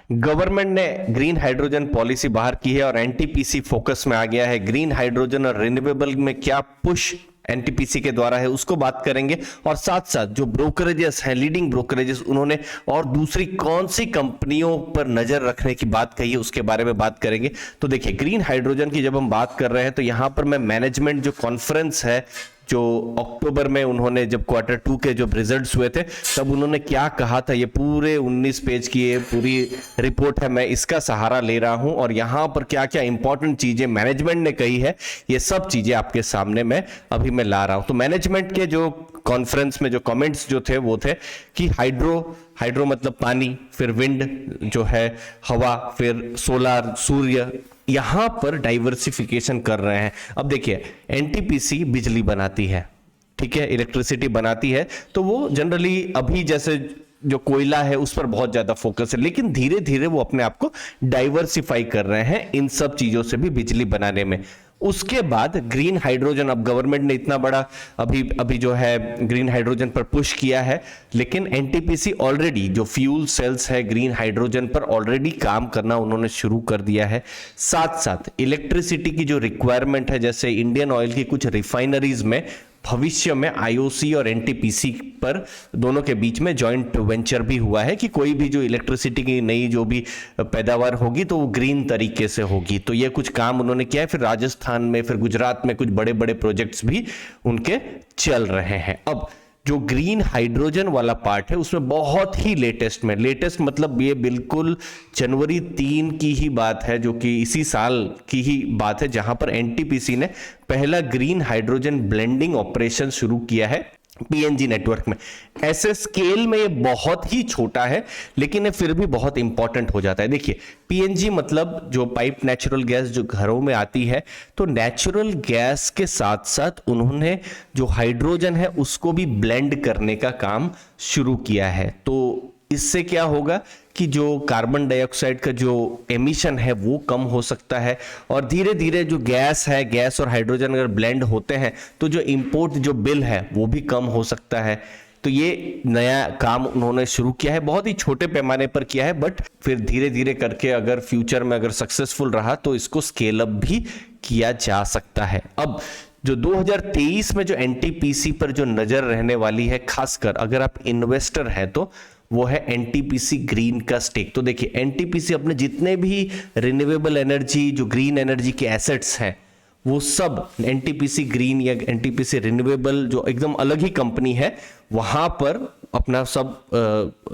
Government ने green hydrogen policy बाहर की है और एनटीपीसी फोकस में आ गया है। ग्रीन हाइड्रोजन और रिन्यूएबल में क्या पुश एनटीपीसी के द्वारा है उसको बात करेंगे, और साथ साथ जो ब्रोकरेजेस हैं, लीडिंग ब्रोकरेजेस, उन्होंने और दूसरी कौन सी कंपनियों पर नजर रखने की बात कही है उसके बारे में बात करेंगे। तो देखिए, ग्रीन हाइड्रोजन की जब हम बात कर रहे हैं तो यहां पर मैं मैनेजमेंट जो कॉन्फ्रेंस है जो अक्टूबर में उन्होंने जब Q2 के जब रिजल्ट्स हुए थे तब उन्होंने क्या कहा था, ये पूरे 19 पेज की ये पूरी रिपोर्ट है, मैं इसका सहारा ले रहा हूं और यहां पर क्या क्या इंपॉर्टेंट चीजें मैनेजमेंट ने कही है ये सब चीजें आपके सामने मैं अभी ला रहा हूं। तो मैनेजमेंट के जो कॉन्फ्रेंस में जो कमेंट्स जो थे वो थे कि हाइड्रो मतलब पानी, फिर विंड जो है हवा, फिर सोलर सूर्य, यहां पर डाइवर्सिफिकेशन कर रहे हैं। अब देखिए, एनटीपीसी बिजली बनाती है, ठीक है, इलेक्ट्रिसिटी बनाती है, तो वो जनरली अभी जैसे जो कोयला है उस पर बहुत ज्यादा फोकस है, लेकिन धीरे धीरे वो अपने आप को डाइवर्सिफाई कर रहे हैं इन सब चीजों से भी बिजली बनाने में। उसके बाद ग्रीन हाइड्रोजन, अब गवर्नमेंट ने इतना बड़ा अभी जो है ग्रीन हाइड्रोजन पर पुश किया है, लेकिन एनटीपीसी ऑलरेडी जो फ्यूल सेल्स है ग्रीन हाइड्रोजन पर ऑलरेडी काम करना उन्होंने शुरू कर दिया है। साथ साथ इलेक्ट्रिसिटी की जो रिक्वायरमेंट है, जैसे इंडियन ऑयल की कुछ रिफाइनरीज में भविष्य में आईओसी और एनटीपीसी पर दोनों के बीच में जॉइंट वेंचर भी हुआ है कि कोई भी जो इलेक्ट्रिसिटी की नई जो भी पैदावार होगी तो वो ग्रीन तरीके से होगी। तो ये कुछ काम उन्होंने किया है। फिर राजस्थान में, फिर गुजरात में कुछ बड़े बड़े प्रोजेक्ट्स भी उनके चल रहे हैं। अब जो ग्रीन हाइड्रोजन वाला पार्ट है उसमें बहुत ही लेटेस्ट मतलब ये बिल्कुल जनवरी 3 की ही बात है, जो कि इसी साल की ही बात है, जहां पर एनटीपीसी ने पहला ग्रीन हाइड्रोजन ब्लेंडिंग ऑपरेशन शुरू किया है पीएनजी नेटवर्क में। ऐसे स्केल में ये बहुत ही छोटा है, लेकिन ये फिर भी बहुत इंपॉर्टेंट हो जाता है। देखिए, पीएनजी मतलब जो पाइप नेचुरल गैस जो घरों में आती है, तो नेचुरल गैस के साथ साथ उन्होंने जो हाइड्रोजन है उसको भी ब्लेंड करने का काम शुरू किया है। तो इससे क्या होगा कि जो कार्बन डाइऑक्साइड का जो एमिशन है वो कम हो सकता है, और धीरे धीरे जो गैस है, गैस और हाइड्रोजन अगर ब्लेंड होते हैं तो जो इंपोर्ट जो बिल है वो भी कम हो सकता है। तो ये नया काम उन्होंने शुरू किया है, बहुत ही छोटे पैमाने पर किया है, बट फिर धीरे धीरे करके अगर फ्यूचर में अगर सक्सेसफुल रहा तो इसको स्केल अप भी किया जा सकता है। अब जो 2023 में जो एनटीपीसी पर जो नजर रहने वाली है, खासकर अगर आप इन्वेस्टर हैं तो वो है एनटीपीसी ग्रीन का स्टेक। तो देखिए, एनटीपीसी अपने जितने भी रिन्यूएबल एनर्जी जो ग्रीन एनर्जी के एसेट्स हैं वो सब एनटीपीसी ग्रीन या एनटीपीसी रिन्यूएबल जो एकदम अलग ही कंपनी है वहां पर अपना सब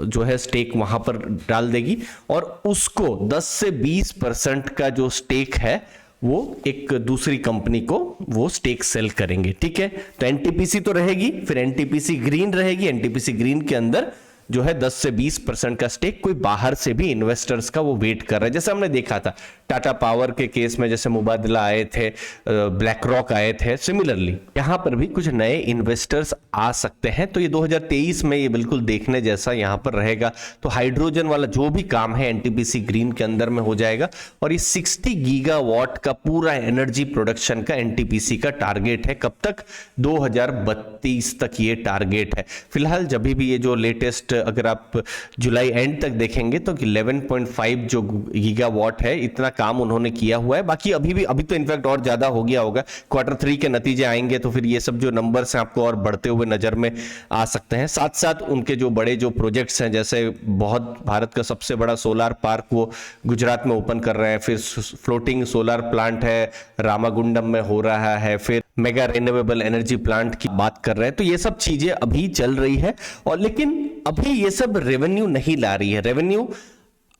जो है स्टेक वहां पर डाल देगी, और उसको 10 से 20% का जो स्टेक है वो एक दूसरी कंपनी को वो स्टेक सेल करेंगे। ठीक है, तो एनटीपीसी तो रहेगी, फिर एनटीपीसी ग्रीन रहेगी। एनटीपीसी ग्रीन के अंदर जो है 10 से 20% का स्टेक कोई बाहर से भी इन्वेस्टर्स का वो वेट कर रहा है। जैसे हमने देखा था टाटा पावर के केस में, जैसे मुबादला आए थे, ब्लैक रॉक आए थे, सिमिलरली यहां पर भी कुछ नए इन्वेस्टर्स आ सकते हैं। तो ये 2023 में ये बिल्कुल देखने जैसा यहां पर रहेगा। तो हाइड्रोजन वाला जो भी काम है एनटीपीसी ग्रीन के अंदर में हो जाएगा, और ये 60 गीगावाट का पूरा एनर्जी प्रोडक्शन का एनटीपीसी का टारगेट है। कब तक? 2032 तक ये टारगेट है। फिलहाल जब भी ये जो लेटेस्ट अगर आप जुलाई एंड तक देखेंगे तो 11.5 जो गीगावाट है, इतना काम उन्होंने किया हुआ है। बाकी अभी तो इनफैक्ट और ज्यादा हो गया होगा। Q3 के नतीजे आएंगे तो फिर ये सब जो नंबर्स हैं आपको और बढ़ते हुए नजर में आ सकते हैं। साथ साथ उनके जो बड़े जो प्रोजेक्ट्स हैं, जैसे बहुत भारत का सबसे बड़ा सोलर पार्क वो गुजरात में ओपन कर रहे हैं, फिर फ्लोटिंग सोलर प्लांट है रामागुंडम में हो रहा है, फिर मेगा रिन्यूएबल एनर्जी प्लांट की बात कर रहे हैं। तो ये सब चीजें अभी चल रही है, और लेकिन अभी ये सब रेवेन्यू नहीं ला रही है। रेवेन्यू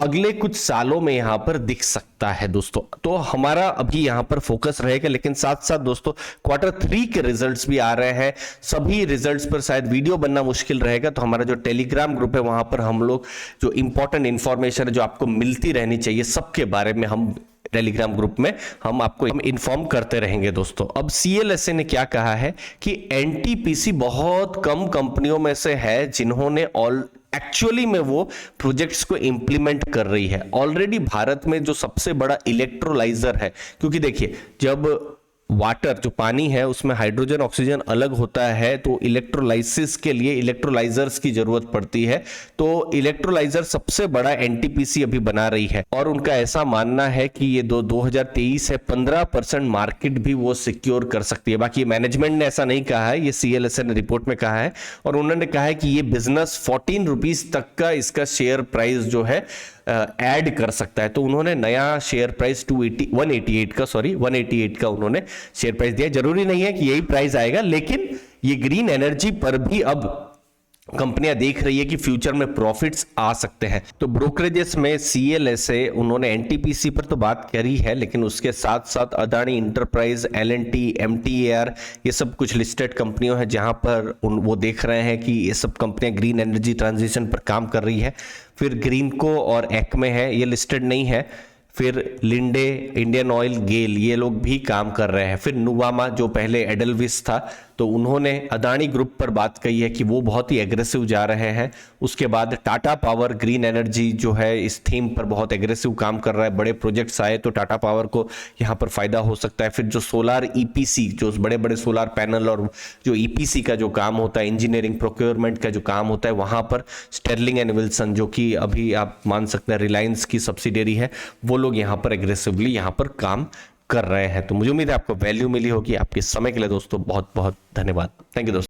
अगले कुछ सालों में यहां पर दिख सकता है दोस्तों। तो हमारा अभी यहां पर फोकस रहेगा, लेकिन साथ साथ दोस्तों Q3 के रिजल्ट्स भी आ रहे हैं। सभी रिजल्ट्स पर शायद वीडियो बनना मुश्किल रहेगा, तो हमारा जो टेलीग्राम ग्रुप है वहां पर हम लोग जो इंपॉर्टेंट इंफॉर्मेशन है जो आपको मिलती रहनी चाहिए सबके बारे में हम टेलीग्राम ग्रुप में हम आपको इन्फॉर्म करते रहेंगे दोस्तों। अब सीएलएसए ने क्या कहा है कि एनटीपीसी बहुत कम कंपनियों में से है जिन्होंने एक्चुअली में वो प्रोजेक्ट्स को इंप्लीमेंट कर रही है। ऑलरेडी भारत में जो सबसे बड़ा इलेक्ट्रोलाइजर है, क्योंकि देखिए जब वाटर जो पानी है उसमें हाइड्रोजन ऑक्सीजन अलग होता है, तो इलेक्ट्रोलाइसिस के लिए इलेक्ट्रोलाइजर्स की जरूरत पड़ती है। तो इलेक्ट्रोलाइजर सबसे बड़ा एनटीपीसी अभी बना रही है और उनका ऐसा मानना है कि ये 2023 है 15% मार्केट भी वो सिक्योर कर सकती है। बाकी मैनेजमेंट ने ऐसा नहीं कहा है, ये सीएलएसए ने रिपोर्ट में कहा है और उन्होंने कहा है कि ये बिजनेस 14 रुपीज तक का इसका शेयर प्राइस जो है ऐड कर सकता है। तो उन्होंने नया शेयर प्राइस 188 का उन्होंने शेयर प्राइस दिया। जरूरी नहीं है कि यही प्राइस आएगा, लेकिन ये ग्रीन एनर्जी पर भी अब कंपनियां देख रही है कि फ्यूचर में प्रॉफिट्स आ सकते हैं। तो ब्रोकरेजेस में सीएलएसए उन्होंने एनटीपीसी पर तो बात करी है, लेकिन उसके साथ साथ अदानी इंटरप्राइज, एलएनटी, एमटीएआर, ये सब कुछ लिस्टेड कंपनियों हैं जहां पर वो देख रहे हैं कि ये सब कंपनियां ग्रीन एनर्जी ट्रांजिशन पर काम कर रही है। फिर ग्रीनको और एक्मे है, ये लिस्टेड नहीं है। फिर लिंडे, इंडियन ऑयल, गेल, ये लोग भी काम कर रहे हैं। फिर नुवामा जो पहले एडलविस था, तो उन्होंने अदानी ग्रुप पर बात कही है कि वो बहुत ही एग्रेसिव जा रहे हैं। उसके बाद टाटा पावर ग्रीन एनर्जी जो है इस थीम पर बहुत एग्रेसिव काम कर रहा है। बड़े प्रोजेक्ट्स आए तो टाटा पावर को यहाँ पर फायदा हो सकता है। फिर जो सोलार ईपीसी, जो बड़े बड़े सोलार पैनल और जो ईपीसी का जो काम होता है, इंजीनियरिंग प्रोक्योरमेंट का जो काम होता है, वहां पर स्टर्लिंग एंड विल्सन, जो कि अभी आप मान सकते हैं रिलायंस की सब्सिडरी है, वो लोग यहाँ पर एग्रेसिवली यहाँ पर काम कर रहे हैं। तो मुझे उम्मीद है आपको वैल्यू मिली होगी। आपके समय के लिए दोस्तों बहुत बहुत धन्यवाद। थैंक यू दोस्तों।